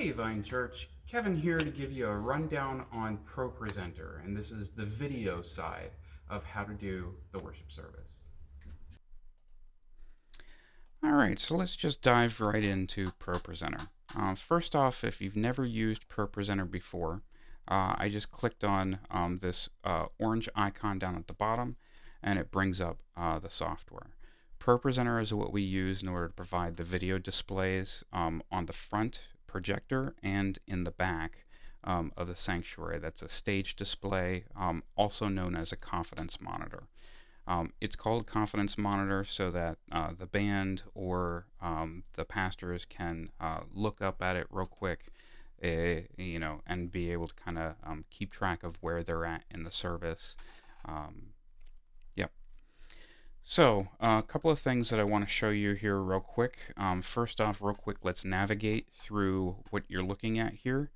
Hey Vine Church, Kevin here to give you a rundown on ProPresenter, and this is the video side of how to do the worship service. Alright, so let's just dive right into ProPresenter. First off, if you've never used ProPresenter before, I just clicked on this orange icon down at the bottom, and it brings up the software. ProPresenter is what we use in order to provide the video displays on the front projector and in the back of the sanctuary. That's a stage display, also known as a confidence monitor. It's called Confidence Monitor so that the band or the pastors can look up at it real quick, and be able to kind of keep track of where they're at in the service. Um, yep. So, a couple of things that I want to show you here real quick. First off, real quick, let's navigate through what you're looking at here.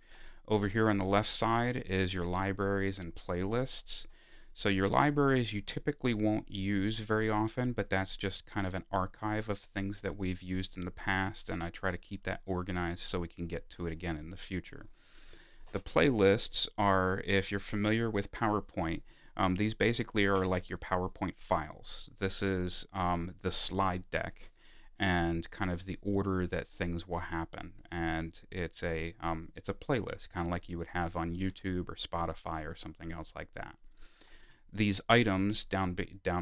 Over here on the left side is your libraries and playlists. So your libraries you typically won't use very often, but that's just kind of an archive of things that we've used in the past, and I try to keep that organized so we can get to it again in the future. The playlists are, if you're familiar with PowerPoint, these basically are like your PowerPoint files. This is the slide deck and kind of the order that things will happen. And it's a playlist, kind of like you would have on YouTube or Spotify or something else like that. These items down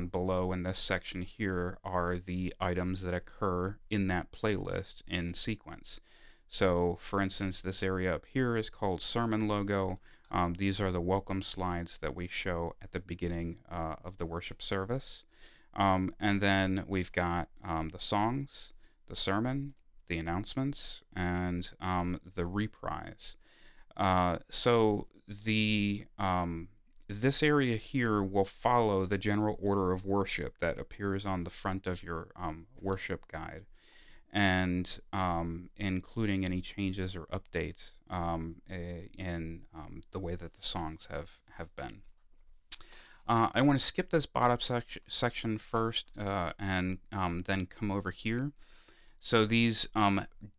below in this section here are the items that occur in that playlist in sequence. So, for instance, this area up here is called Sermon Logo. These are the welcome slides that we show at the beginning of the worship service. And then we've got the songs, the sermon, the announcements, and the reprise. So this area here will follow the general order of worship that appears on the front of your worship guide, and including any changes or updates in the way that the songs have been. I want to skip this bottom section first and then come over here. So these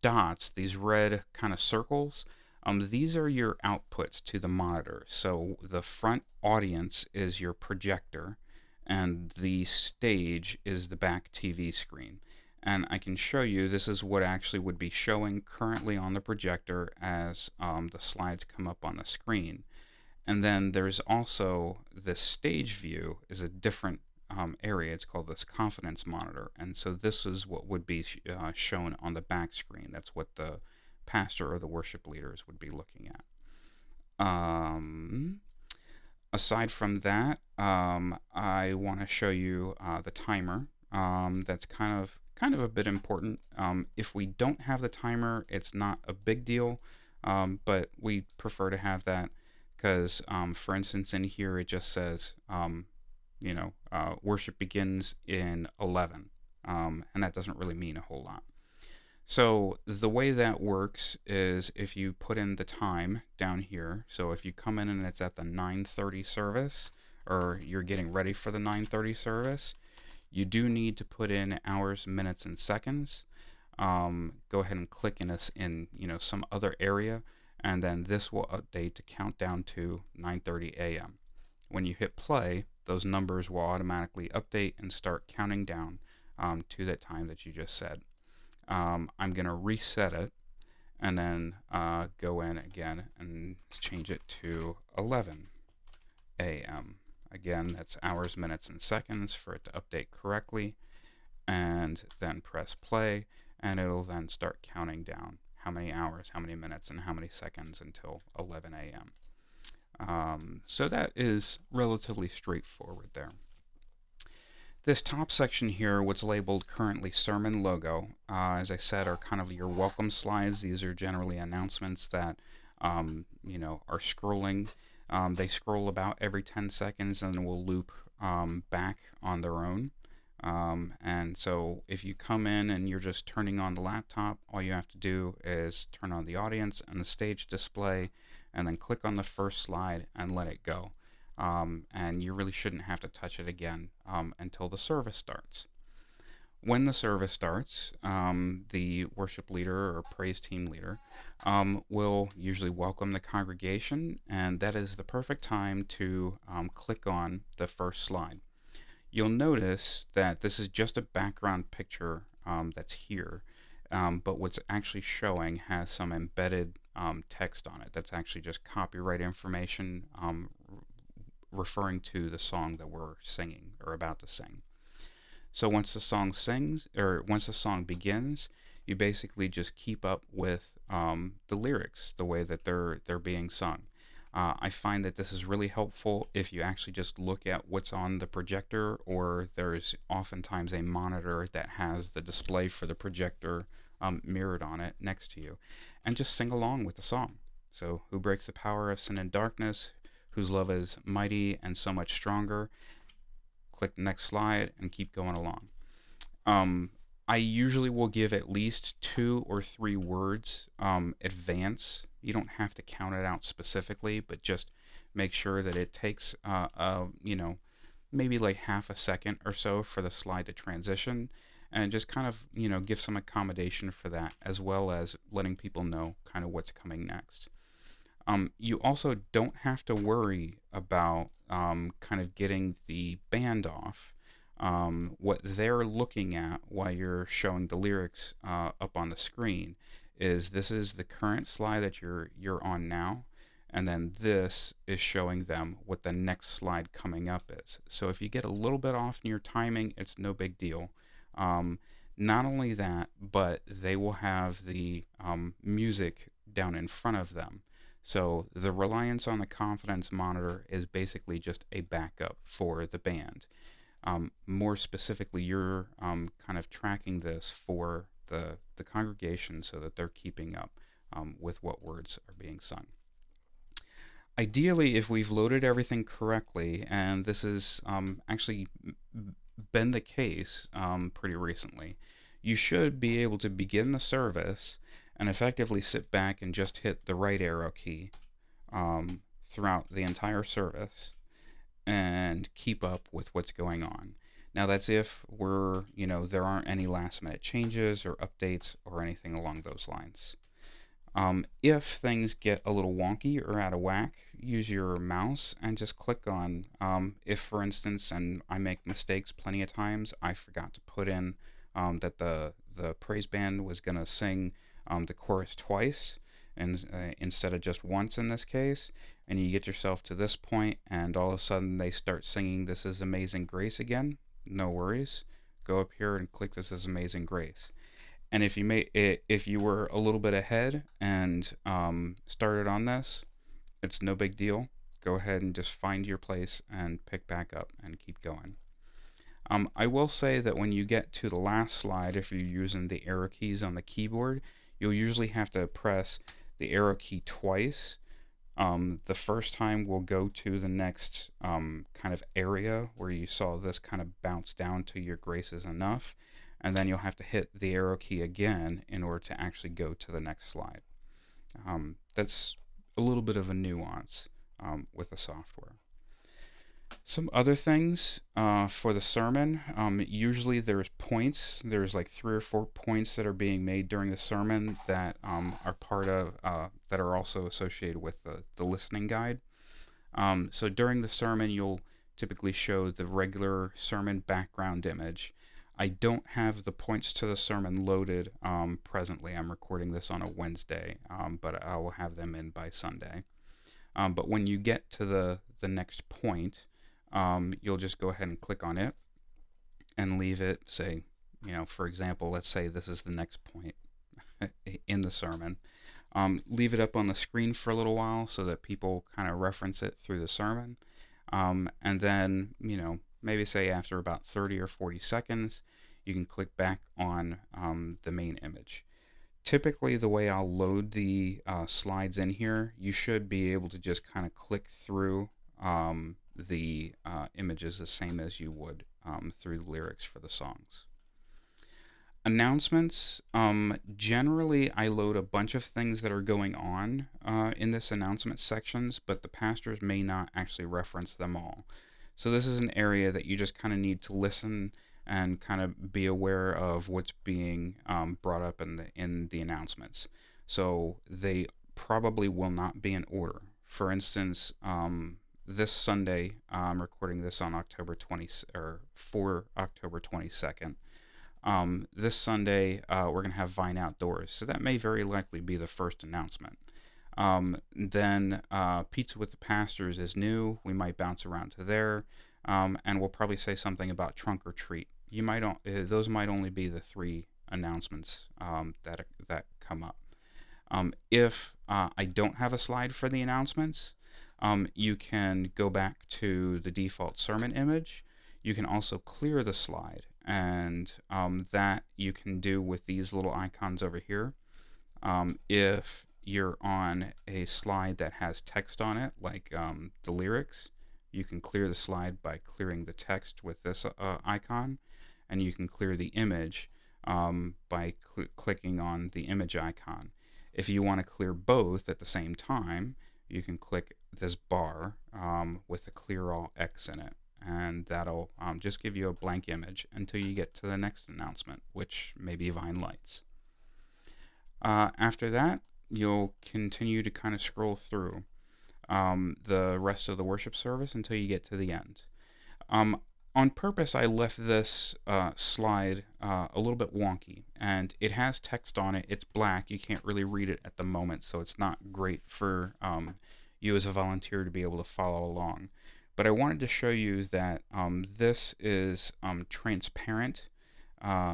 dots, these red kind of circles, these are your outputs to the monitor. So the front audience is your projector, and the stage is the back TV screen. And I can show you this is what actually would be showing currently on the projector as the slides come up on the screen. And then there's also this stage view is a different area. It's called this confidence monitor. And so this is what would be shown on the back screen. That's what the pastor or the worship leaders would be looking at. Aside from that, I want to show you the timer. That's kind of a bit important. If we don't have the timer, it's not a big deal, but we prefer to have that because, for instance, in here it just says, worship begins in 11, and that doesn't really mean a whole lot. So the way that works is if you put in the time down here, so if you come in and it's at the 9:30 service, or you're getting ready for the 9:30 service, you do need to put in hours, minutes, and seconds. Go ahead and click in some other area, and then this will update to count down to 9:30 a.m. When you hit play, those numbers will automatically update and start counting down to that time that you just said. I'm going to reset it and then go in again and change it to 11 a.m. Again, that's hours, minutes, and seconds for it to update correctly, and then press play, and it'll then start counting down how many hours, how many minutes, and how many seconds until 11 a.m. So that is relatively straightforward there. This top section here, what's labeled currently Sermon Logo, as I said, are kind of your welcome slides. These are generally announcements that, are scrolling. They scroll about every 10 seconds and will loop back on their own. And so if you come in and you're just turning on the laptop, all you have to do is turn on the audience and the stage display, and then click on the first slide and let it go. And you really shouldn't have to touch it again until the service starts. When the service starts, the worship leader or praise team leader will usually welcome the congregation, and that is the perfect time to click on the first slide. You'll notice that this is just a background picture that's here, but what's actually showing has some embedded text on it. That's actually just copyright information referring to the song that we're singing or about to sing. So once the song begins, you basically just keep up with the lyrics the way that they're being sung. I find that this is really helpful if you actually just look at what's on the projector, or there's oftentimes a monitor that has the display for the projector mirrored on it next to you, and just sing along with the song. So, who breaks the power of sin and darkness, whose love is mighty and so much stronger. Click the next slide and keep going along. Um, I usually will give at least 2 or 3 words advance. You don't have to count it out specifically, but just make sure that it takes, maybe like half a second or so for the slide to transition, and just kind of, give some accommodation for that, as well as letting people know kind of what's coming next. You also don't have to worry about kind of getting the band off. What they're looking at while you're showing the lyrics up on the screen is this is the current slide that you're on now, and then this is showing them what the next slide coming up is. So if you get a little bit off in your timing, it's no big deal. Not only that, but they will have the music down in front of them. So the reliance on the confidence monitor is basically just a backup for the band. More specifically, you're kind of tracking this for the congregation so that they're keeping up with what words are being sung. Ideally, if we've loaded everything correctly, and this has actually been the case pretty recently, you should be able to begin the service and effectively sit back and just hit the right arrow key throughout the entire service and keep up with what's going on. Now that's if there aren't any last minute changes or updates or anything along those lines. If things get a little wonky or out of whack, use your mouse and just click on, if for instance, and I make mistakes plenty of times, I forgot to put in that the praise band was going to sing the chorus twice, and instead of just once in this case, and you get yourself to this point and all of a sudden they start singing This Is Amazing Grace again, no worries, go up here and click This Is Amazing Grace. And if you were a little bit ahead and started on this, it's no big deal. Go ahead and just find your place and pick back up and keep going. I will say that when you get to the last slide, if you're using the arrow keys on the keyboard, you'll usually have to press the arrow key twice. The first time we'll go to the next kind of area where you saw this kind of bounce down to your grace is enough, and then you'll have to hit the arrow key again in order to actually go to the next slide. That's a little bit of a nuance with the software. Some other things for the sermon, usually there's points. There's like 3 or 4 points that are being made during the sermon that are part of, that are also associated with the listening guide. So during the sermon, you'll typically show the regular sermon background image. I don't have the points to the sermon loaded presently. I'm recording this on a Wednesday, but I will have them in by Sunday. But when you get to the next point, you'll just go ahead and click on it and leave it, say, for example, let's say this is the next point in the sermon. Leave it up on the screen for a little while so that people kind of reference it through the sermon. And then, maybe say after about 30 or 40 seconds, you can click back on the main image. Typically, the way I'll load the slides in here, you should be able to just kind of click through the images the same as you would through the lyrics for the songs. Announcements. Generally, I load a bunch of things that are going on in this announcement sections, but the pastors may not actually reference them all. So this is an area that you just kind of need to listen and kind of be aware of what's being brought up in the announcements. So they probably will not be in order. For instance, this Sunday, I'm recording this on October 20 or for October 22nd. This Sunday, we're going to have Vine Outdoors, so that may very likely be the first announcement. Then Pizza with the Pastors is new. We might bounce around to there, and we'll probably say something about Trunk or Treat. Those might only be the three announcements that come up. If I don't have a slide for the announcements, you can go back to the default sermon image. You can also clear the slide, and that you can do with these little icons over here. If you're on a slide that has text on it, like the lyrics, you can clear the slide by clearing the text with this icon, and you can clear the image by clicking on the image icon. If you want to clear both at the same time, you can click this bar with a clear all X in it, and that'll just give you a blank image until you get to the next announcement, which may be Vine Lights. After that, you'll continue to kind of scroll through the rest of the worship service until you get to the end. On purpose, I left this slide a little bit wonky, and it has text on it. It's black. You can't really read it at the moment, so it's not great for you as a volunteer to be able to follow along. But I wanted to show you that this is transparent.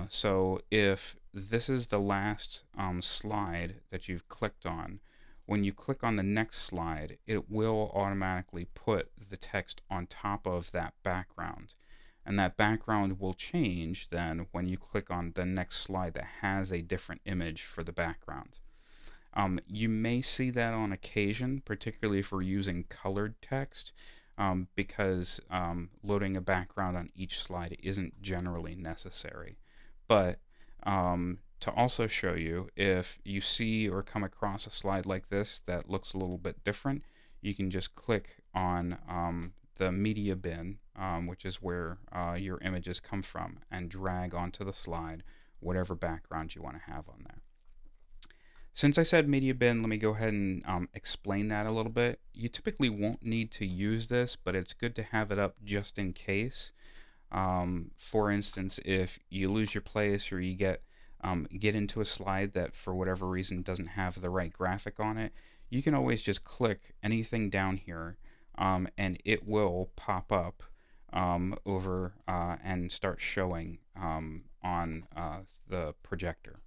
So if this is the last slide that you've clicked on, when you click on the next slide, it will automatically put the text on top of that background. And that background will change then when you click on the next slide that has a different image for the background. You may see that on occasion, particularly if we're using colored text, because loading a background on each slide isn't generally necessary. But to also show you, if you see or come across a slide like this that looks a little bit different, you can just click on the media bin, which is where your images come from, and drag onto the slide whatever background you want to have on there. Since I said media bin, let me go ahead and explain that a little bit. You typically won't need to use this, but it's good to have it up just in case. For instance, if you lose your place or you get into a slide that for whatever reason doesn't have the right graphic on it, you can always just click anything down here and it will pop up over and start showing on the projector.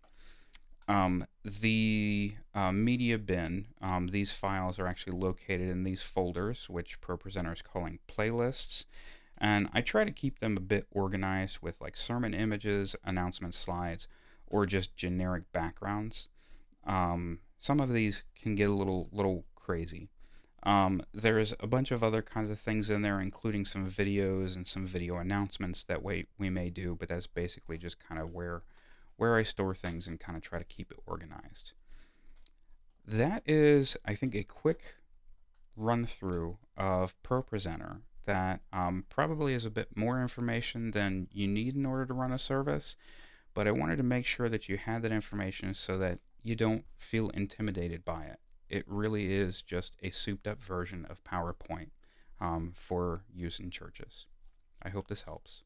The media bin, these files are actually located in these folders, which ProPresenter is calling playlists. And I try to keep them a bit organized with like sermon images, announcement slides, or just generic backgrounds. Some of these can get a little crazy. There's a bunch of other kinds of things in there, including some videos and some video announcements that we may do, but that's basically just kind of where I store things and kind of try to keep it organized. That is, I think, a quick run through of ProPresenter that probably is a bit more information than you need in order to run a service, but I wanted to make sure that you had that information so that you don't feel intimidated by it. It really is just a souped up version of PowerPoint for use in churches. I hope this helps.